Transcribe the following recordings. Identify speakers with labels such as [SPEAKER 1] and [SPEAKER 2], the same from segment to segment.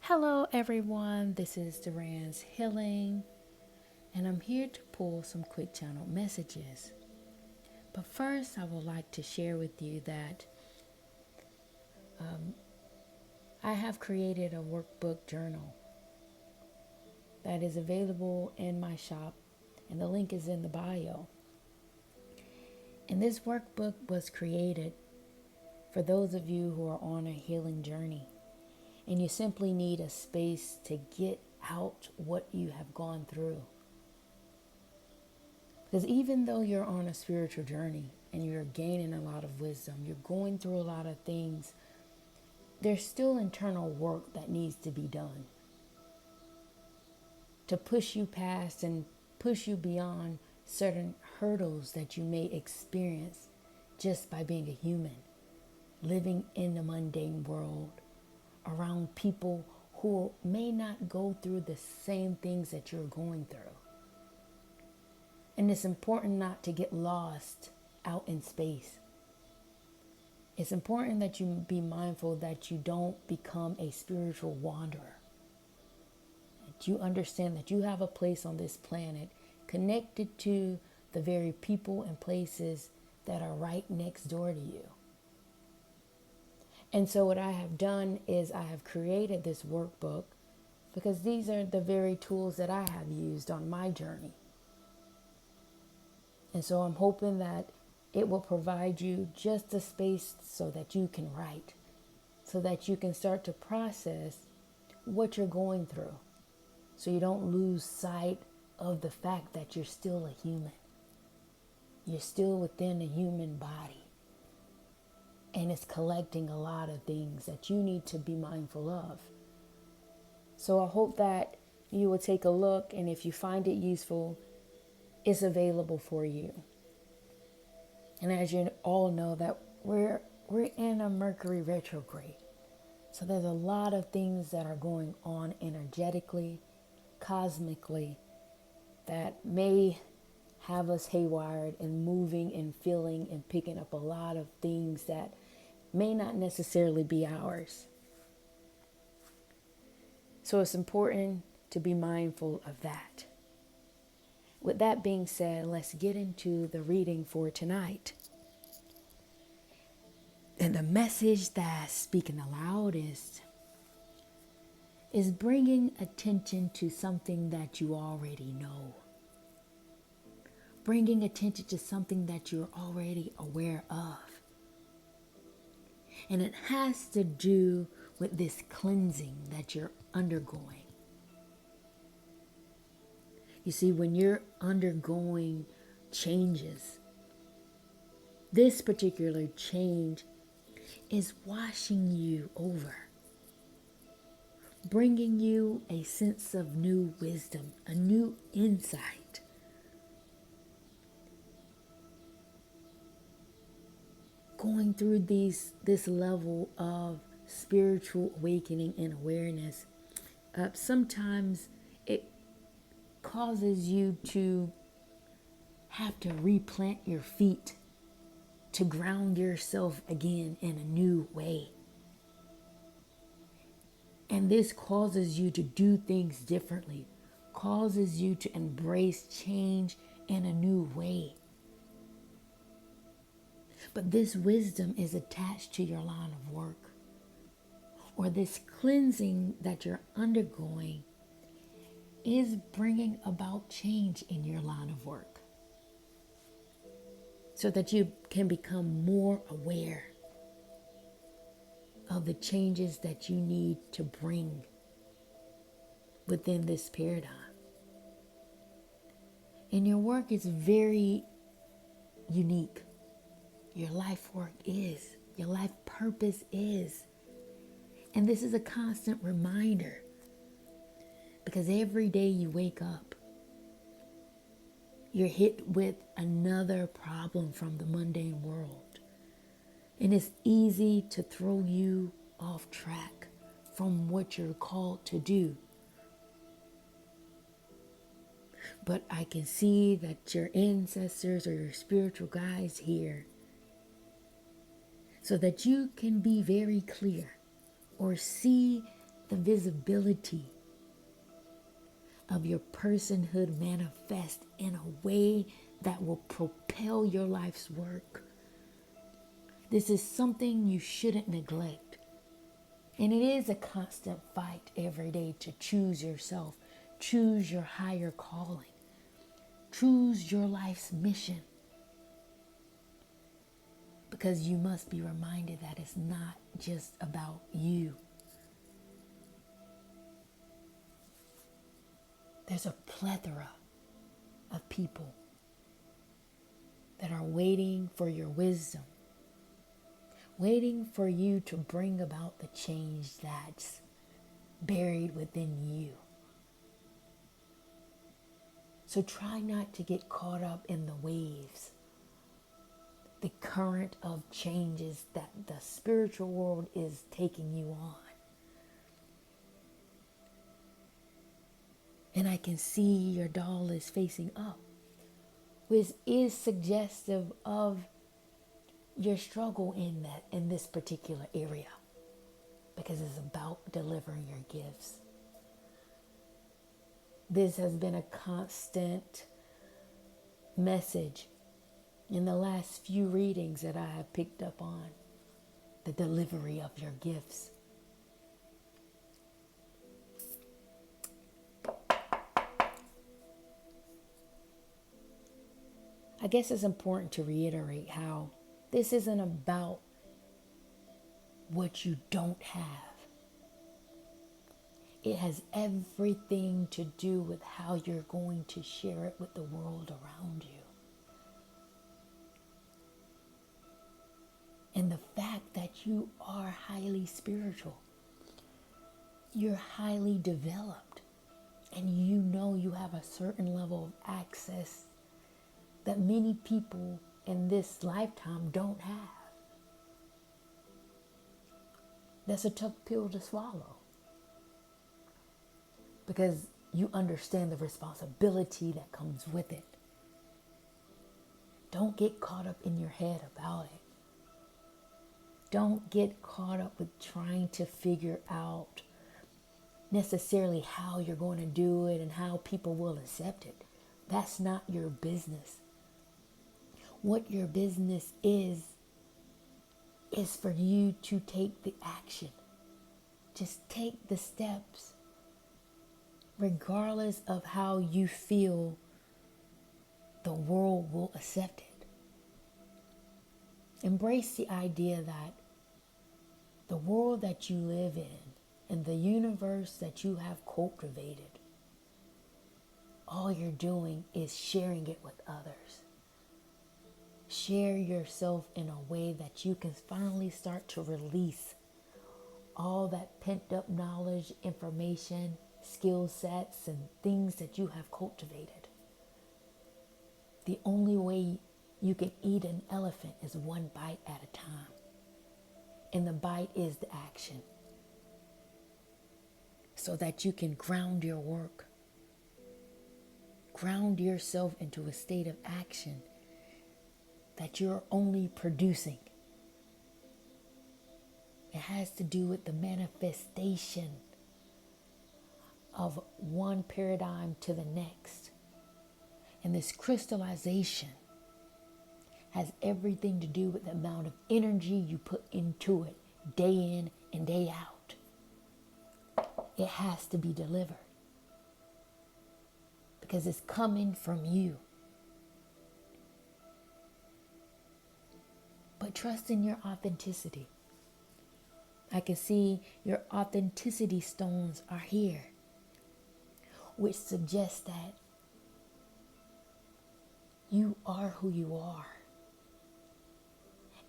[SPEAKER 1] Hello, everyone. This is Duran's Healing, and I'm here to pull some quick channel messages. But first, I would like to share with you that I have created a workbook journal that is available in my shop, and the link is in the bio. And this workbook was created for those of you who are on a healing journey, and you simply need a space to get out what you have gone through. Because even though you're on a spiritual journey and you're gaining a lot of wisdom, you're going through a lot of things, there's still internal work that needs to be done to push you past and push you beyond certain hurdles that you may experience just by being a human, living in the mundane world, around people who may not go through the same things that you're going through. And it's important not to get lost out in space. It's important that you be mindful that you don't become a spiritual wanderer. That you understand that you have a place on this planet connected to the very people and places that are right next door to you. And so what I have done is I have created this workbook because these are the very tools that I have used on my journey. And so I'm hoping that it will provide you just a space so that you can write, so that you can start to process what you're going through, so you don't lose sight of the fact that you're still a human. You're still within a human body, and it's collecting a lot of things that you need to be mindful of. So I hope that you will take a look, and if you find it useful, it's available for you. And as you all know, that we're in a Mercury Retrograde. So there's a lot of things that are going on energetically, cosmically, that may have us haywired and moving and feeling and picking up a lot of things that may not necessarily be ours. So it's important to be mindful of that. With that being said, let's get into the reading for tonight. And the message that's speaking the loudest is bringing attention to something that you already know. Bringing attention to something that you're already aware of. And it has to do with this cleansing that you're undergoing. You see, when you're undergoing changes, this particular change is washing you over, bringing you a sense of new wisdom, a new insight. Going through this level of spiritual awakening and awareness, sometimes it causes you to have to replant your feet to ground yourself again in a new way. And this causes you to do things differently, causes you to embrace change in a new way. But this wisdom is attached to your line of work, or this cleansing that you're undergoing is bringing about change in your line of work, so that you can become more aware of the changes that you need to bring within this paradigm. And your work is very unique. Your life work is. Your life purpose is. And this is a constant reminder, because every day you wake up, you're hit with another problem from the mundane world. And it's easy to throw you off track from what you're called to do. But I can see that your ancestors or your spiritual guides here, so that you can be very clear or see the visibility of your personhood manifest in a way that will propel your life's work. This is something you shouldn't neglect. And it is a constant fight every day to choose yourself, choose your higher calling, choose your life's mission. Because you must be reminded that it's not just about you. There's a plethora of people that are waiting for your wisdom, waiting for you to bring about the change that's buried within you. So try not to get caught up in the waves, the current of changes that the spiritual world is taking you on. And I can see your doll is facing up, which is suggestive of your struggle in this particular area, because it's about delivering your gifts. This has been a constant message in the last few readings that I have picked up on, the delivery of your gifts. I guess it's important to reiterate how this isn't about what you don't have. It has everything to do with how you're going to share it with the world around you. And the fact that you are highly spiritual, you're highly developed, and you know you have a certain level of access that many people in this lifetime don't have. That's a tough pill to swallow, because you understand the responsibility that comes with it. Don't get caught up in your head about it. Don't get caught up with trying to figure out necessarily how you're going to do it and how people will accept it. That's not your business. What your business is for you to take the action. Just take the steps, regardless of how you feel the world will accept it. Embrace the idea that the world that you live in and the universe that you have cultivated, all you're doing is sharing it with others. Share yourself in a way that you can finally start to release all that pent up knowledge, information, skill sets, and things that you have cultivated. The only way you can eat an elephant is one bite at a time. And the bite is the action. So that you can ground your work. Ground yourself into a state of action that you're only producing. It has to do with the manifestation of one paradigm to the next. And this crystallization has everything to do with the amount of energy you put into it day in and day out. It has to be delivered because it's coming from you. But trust in your authenticity. I can see your authenticity stones are here, which suggests that you are who you are.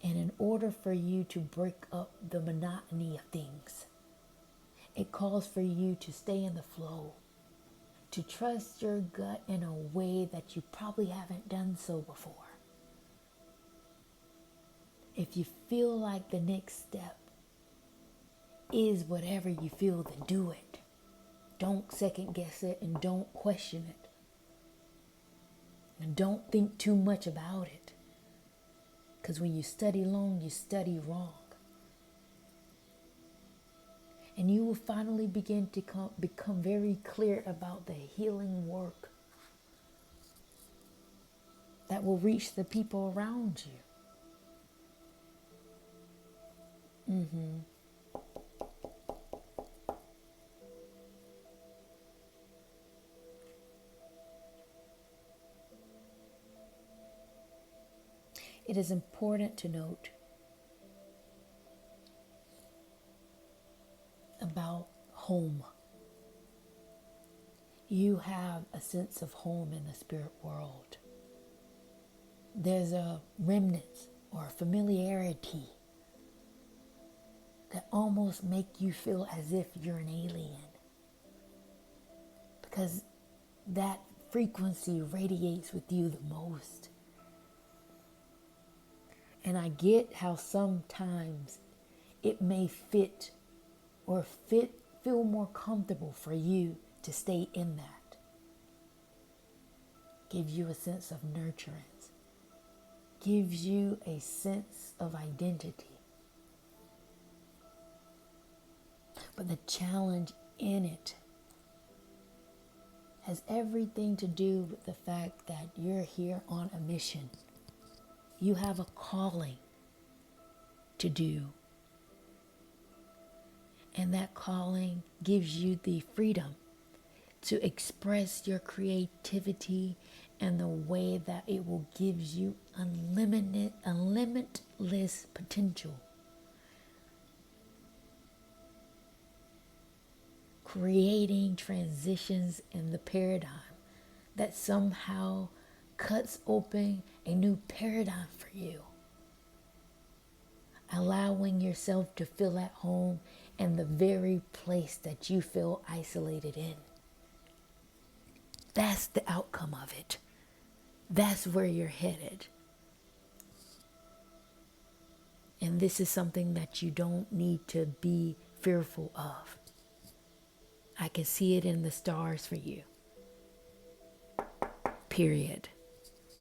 [SPEAKER 1] And in order for you to break up the monotony of things, it calls for you to stay in the flow, to trust your gut in a way that you probably haven't done so before. If you feel like the next step is whatever you feel, then do it. Don't second guess it and don't question it. And don't think too much about it. Because when you study long, you study wrong. And you will finally begin to become very clear about the healing work that will reach the people around you. It is important to note about home. You have a sense of home in the spirit world. There's a remnant or familiarity that almost make you feel as if you're an alien, because that frequency radiates with you the most. And I get how sometimes it may feel more comfortable for you to stay in that. Gives you a sense of nurturance. Gives you a sense of identity. But the challenge in it has everything to do with the fact that you're here on a mission. You have a calling to do. And that calling gives you the freedom to express your creativity in the way that it will give you limitless potential. Creating transitions in the paradigm that somehow cuts open a new paradigm for you. Allowing yourself to feel at home in the very place that you feel isolated in. That's the outcome of it. That's where you're headed. And this is something that you don't need to be fearful of. I can see it in the stars for you. Period.